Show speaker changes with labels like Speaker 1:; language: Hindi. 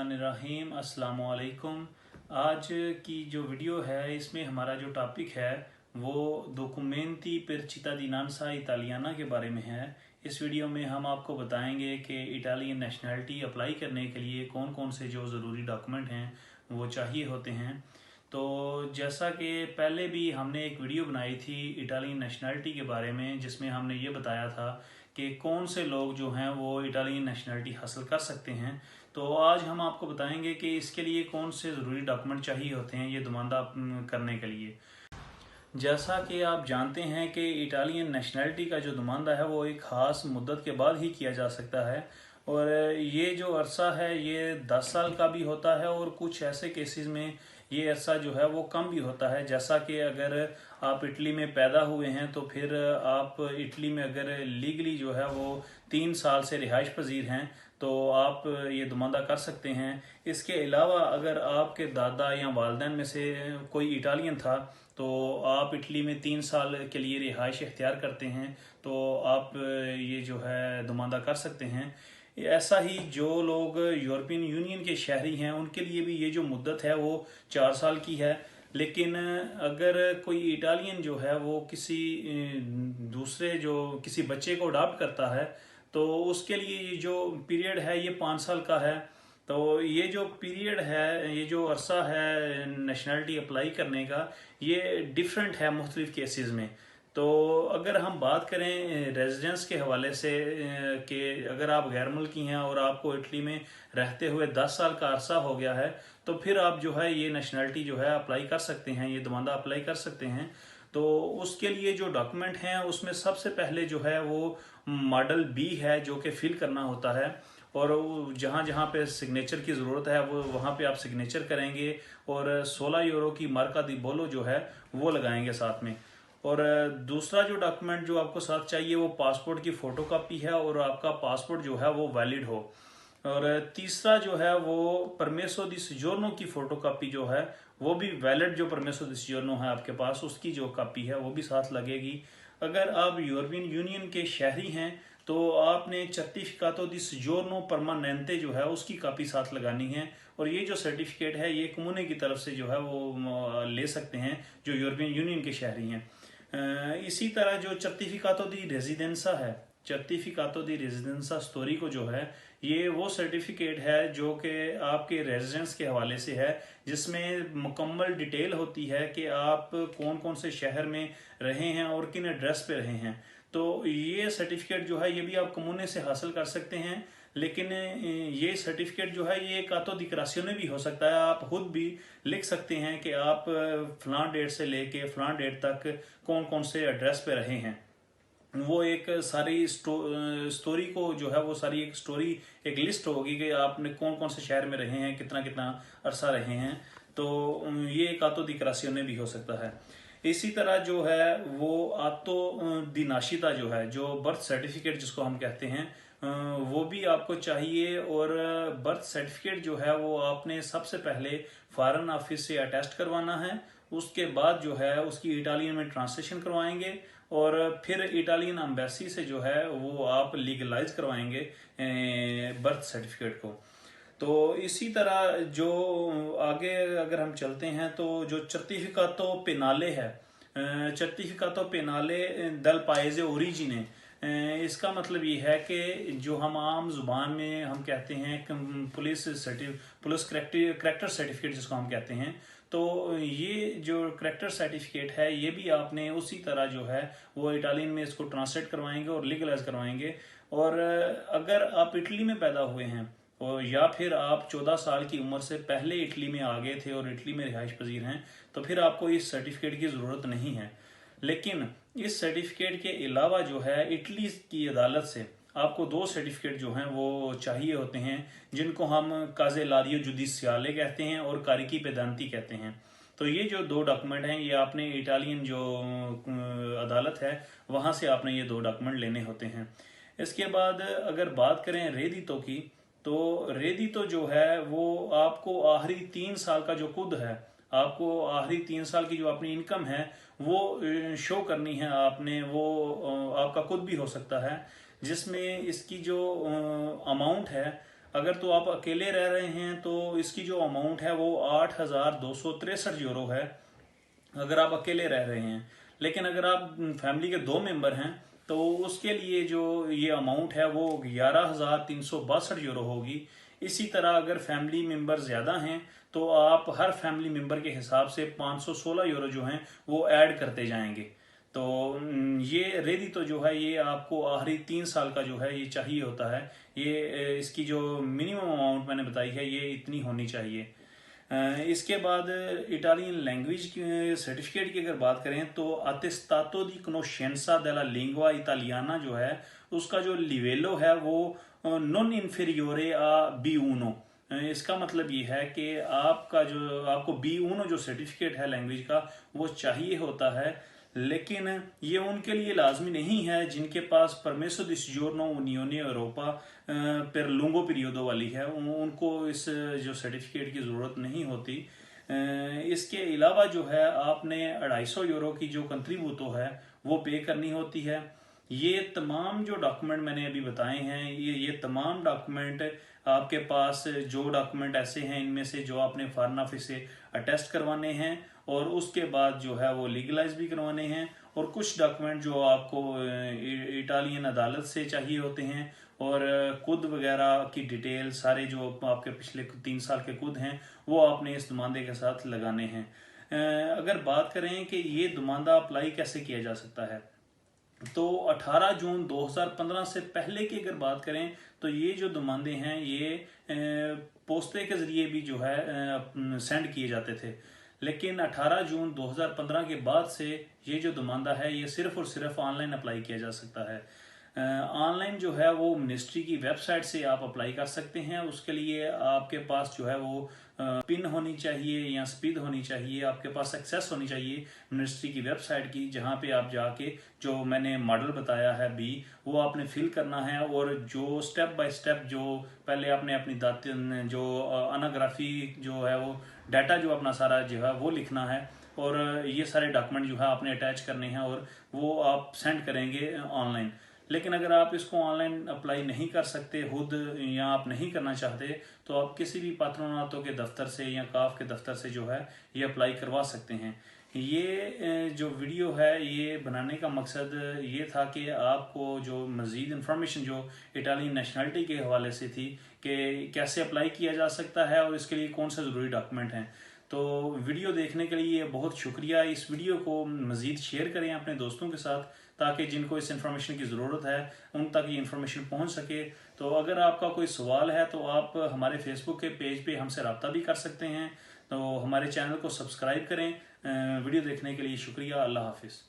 Speaker 1: बिस्मिल्लाहिर्रहमानिर्रहीम अस्सलाम वालेकुम। आज की जो वीडियो है इसमें हमारा जो टॉपिक है वो डॉक्यूमेंटी per cittadinanza इटालियाना के बारे में है। इस वीडियो में हम आपको बताएंगे कि इटालियन नेशनैलिटी अप्लाई करने के लिए कौन कौन से जो ज़रूरी डॉक्यूमेंट हैं वो चाहिए होते हैं। तो जैसा कि पहले भी हमने एक वीडियो बनाई थी इटालियन नेशनैलिटी के बारे में, जिसमें हमने ये बताया था कि कौन से लोग जो हैं वो इटालियन नेशनैलिटी हासिल कर सकते हैं। तो आज हम आपको बताएंगे कि इसके लिए कौन से ज़रूरी डॉक्यूमेंट चाहिए होते हैं ये नुमाइंदा करने के लिए। जैसा कि आप जानते हैं कि इटालियन नेशनैलिटी का जो नुमाइंदा है वो एक ख़ास मुद्दत के बाद ही किया जा सकता है, और ये जो अरसा है ये 10 साल का भी होता है और कुछ ऐसे केसेस में ये अरसा जो है वो कम भी होता है। जैसा कि अगर आप इटली में पैदा हुए हैं तो फिर आप इटली में अगर लीगली जो है वो 3 साल से रिहाइश पजीर हैं तो आप ये नुमाइंदा कर सकते हैं। इसके अलावा अगर आपके दादा या वालिदैन में से कोई इटालियन था तो आप इटली में 3 साल के लिए रिहाइश इख्तियार करते हैं तो आप ये जो है नुमाइंदा कर सकते हैं। ऐसा ही जो लोग यूरोपियन यूनियन के शहरी हैं उनके लिए भी ये जो मुद्दत है वो 4 साल की है। लेकिन अगर कोई इटालियन जो है वो किसी दूसरे जो किसी बच्चे को अडॉप्ट करता है तो उसके लिए ये जो पीरियड है ये 5 साल का है। तो ये जो पीरियड है, ये जो अरसा है नेशनैलिटी अप्लाई करने का, ये डिफरेंट है मुख्तलिफ केसेस में। तो अगर हम बात करें रेजिडेंस के हवाले से कि अगर आप गैर मुल्की हैं और आपको इटली में रहते हुए 10 साल का अरसा हो गया है तो फिर आप जो है ये नेशनैलिटी जो है अप्लाई कर सकते हैं, ये नुमाइंदा अप्लाई कर सकते हैं। तो उसके लिए जो डॉक्यूमेंट हैं उसमें सबसे पहले जो है वो मॉडल बी है जो कि फिल करना होता है, और जहाँ जहाँ पे सिग्नेचर की ज़रूरत है वो वहाँ पे आप सिग्नेचर करेंगे और 16 यूरो की मार्का दी बोलो जो है वो लगाएंगे साथ में। और दूसरा जो डॉक्यूमेंट जो आपको साथ चाहिए वो पासपोर्ट की फ़ोटोकॉपी है और आपका पासपोर्ट जो है वो वैलिड हो। और तीसरा जो है वो परमेसो दी सोजोर्नो की फ़ोटोकॉपी जो है वो भी वैलिड, जो परमेसो दी सोजोर्नो है आपके पास उसकी जो कॉपी है वो भी साथ लगेगी। अगर आप यूरोपियन यूनियन के शहरी हैं तो आपने सर्टिफिकातो दी सोजोर्नो परमानेंटे जो है उसकी कॉपी साथ लगानी है, और ये जो सर्टिफिकेट है ये कम्यूने की तरफ से जो है वो ले सकते हैं जो यूरोपियन यूनियन के शहरी हैं। इसी तरह जो सर्टिफिकातो दी रेजिडेंसा है, सर्टिफिकातो दी रेजिडेंसा स्टोरिको जो है ये वो सर्टिफिकेट है जो कि आपके रेजिडेंस के हवाले से है, जिसमें मुकम्मल डिटेल होती है कि आप कौन कौन से शहर में रहे हैं और किन एड्रेस पे रहे हैं। तो ये सर्टिफिकेट जो है ये भी आप कम्यूने से हासिल कर सकते हैं, लेकिन ये सर्टिफिकेट जो है ये कातो दिक्रासियों भी हो सकता है। आप खुद भी लिख सकते हैं कि आप फलां डेट से लेके फलां डेट तक कौन कौन से एड्रेस पे रहे हैं। वो एक सारी स्टोरी को जो है वो सारी एक स्टोरी, एक लिस्ट होगी कि आपने कौन कौन से शहर में रहे हैं, कितना कितना अरसा रहे हैं। तो ये कातो दिक्रासियों भी हो सकता है। इसी तरह जो है वो आतो दी नाशिता जो है, जो बर्थ सर्टिफिकेट जिसको हम कहते हैं, वो भी आपको चाहिए। और बर्थ सर्टिफिकेट जो है वो आपने सबसे पहले फॉरेन ऑफिस से अटेस्ट करवाना है, उसके बाद जो है उसकी इटालियन में ट्रांसलेशन करवाएंगे और फिर इटालियन एम्बेसी से जो है वो आप लीगलाइज करवाएंगे बर्थ सर्टिफिकेट को। तो इसी तरह जो आगे अगर हम चलते हैं तो जो सर्टिफिकातो पेनाले है, सर्टिफिकातो पेनाले दल पाएजे ओरिजिने, इसका मतलब ये है कि जो हम आम जुबान में हम कहते हैं पुलिस करेक्टर सर्टिफिकेट जिसको हम कहते हैं, तो ये जो करेक्टर सर्टिफिकेट है ये भी आपने उसी तरह जो है वो इटालियन में इसको ट्रांसलेट करवाएंगे और लीगलाइज करवाएंगे। और अगर आप इटली में पैदा हुए हैं और या फिर आप 14 साल की उम्र से पहले इटली में आ गए थे और इटली में रिहाइश पजीर हैं तो फिर आपको इस सर्टिफिकेट की ज़रूरत नहीं है। लेकिन इस सर्टिफिकेट के अलावा जो है इटली की अदालत से आपको 2 सर्टिफिकेट जो हैं वो चाहिए होते हैं, जिनको हम काजेलारियो जुडिशियाले कहते हैं और कारिकी पेदांती कहते हैं। तो ये जो 2 डॉक्यूमेंट हैं ये आपने इटालियन जो अदालत है वहाँ से आपने ये 2 डॉक्यूमेंट लेने होते हैं। इसके बाद अगर बात करें रेदितो की, तो रेदितो जो है वो आपको आखिरी 3 साल का जो खुद है, आपको आखिरी 3 साल की जो अपनी इनकम है वो शो करनी है आपने। वो आपका खुद भी हो सकता है जिसमें इसकी जो अमाउंट है अगर तो आप अकेले रह रहे हैं तो इसकी जो अमाउंट है वो 8,263 यूरो है, अगर आप अकेले रह रहे हैं। लेकिन अगर आप फैमिली के 2 मेंबर हैं तो उसके लिए जो ये अमाउंट है वो 11,362 यूरो होगी। इसी तरह अगर फैमिली मेंबर ज़्यादा हैं तो आप हर फैमिली मेंबर के हिसाब से 516 यूरो जो हैं वो ऐड करते जाएंगे। तो ये रेडी तो जो है ये आपको आखिरी 3 साल का जो है ये चाहिए होता है। ये इसकी जो मिनिमम अमाउंट मैंने बताई है ये इतनी होनी चाहिए। इसके बाद इटालियन लैंग्वेज की सर्टिफिकेट की अगर बात करें तो अटेस्टातो दी कोनोशेंसा डेला लिंगua इटालियाना जो है उसका जो लिवेलो है वो नॉन इन्फीरियोरे आ B1। इसका मतलब ये है कि आपको B1 जो सर्टिफिकेट है लैंग्वेज का वो चाहिए होता है। लेकिन ये उनके लिए लाजमी नहीं है जिनके पास परमेसो दी सोजोर्नो यूनियन यूरोपा पर लूंगो पीरियोडो वाली है, उनको इस जो सर्टिफिकेट की ज़रूरत नहीं होती। इसके अलावा जो है आपने 250 यूरो की जो कंट्रीब्यूटो है वो पे करनी होती है। ये तमाम जो डॉक्यूमेंट मैंने अभी बताए हैं ये तमाम डॉक्यूमेंट आपके पास जो डॉक्यूमेंट ऐसे हैं इनमें से जो आपने फॉरेन ऑफिस से अटेस्ट करवाने हैं और उसके बाद जो है वो लीगलाइज भी करवाने हैं, और कुछ डॉक्यूमेंट जो आपको इटालियन अदालत से चाहिए होते हैं, और खुद वगैरह की डिटेल सारे जो आपके पिछले 3 साल के खुद हैं वो आपने इस नुमाइंदे के साथ लगाने हैं। अगर बात करें कि ये नुमाइंदा अप्लाई कैसे किया जा सकता है तो 18 जून 2015 से पहले की अगर बात करें तो ये जो नुमाइंदे हैं ये पोस्टे के जरिए भी जो है सेंड किए जाते थे। लेकिन 18 जून 2015 के बाद से ये जो नुमाइंदा है ये सिर्फ और सिर्फ ऑनलाइन अप्लाई किया जा सकता है। ऑनलाइन जो है वो मिनिस्ट्री की वेबसाइट से आप अप्लाई कर सकते हैं। उसके लिए आपके पास जो है वो पिन होनी चाहिए या स्पीड होनी चाहिए, आपके पास एक्सेस होनी चाहिए मिनिस्ट्री की वेबसाइट की, जहाँ पे आप जाके जो मैंने मॉडल बताया है वो आपने फिल करना है, और जो स्टेप बाय स्टेप जो पहले आपने अपनी जो अनाग्राफी जो है वो डाटा जो अपना सारा जो है वो लिखना है, और ये सारे डॉक्यूमेंट जो है आपने अटैच करने हैं और वो आप सेंड करेंगे ऑनलाइन। लेकिन अगर आप इसको ऑनलाइन अप्लाई नहीं कर सकते खुद या आप नहीं करना चाहते तो आप किसी भी पात्रोनातों के दफ्तर से या काफ के दफ्तर से जो है ये अप्लाई करवा सकते हैं। ये जो वीडियो है ये बनाने का मकसद ये था कि आपको जो मज़ीद इन्फॉर्मेशन जो इटालियन नेशनलिटी के हवाले से थी कि कैसे अप्लाई किया जा सकता है और इसके लिए कौन से ज़रूरी डॉक्यूमेंट हैं। तो वीडियो देखने के लिए बहुत शुक्रिया। इस वीडियो को मज़ीद शेयर करें अपने दोस्तों के साथ ताकि जिनको इस इन्फॉर्मेशन की ज़रूरत है उन तक ये इन्फॉर्मेशन पहुंच सके। तो अगर आपका कोई सवाल है तो आप हमारे फेसबुक के पेज पे हमसे रब्ता भी कर सकते हैं। तो हमारे चैनल को सब्सक्राइब करें। वीडियो देखने के लिए शुक्रिया। अल्लाह हाफिज़।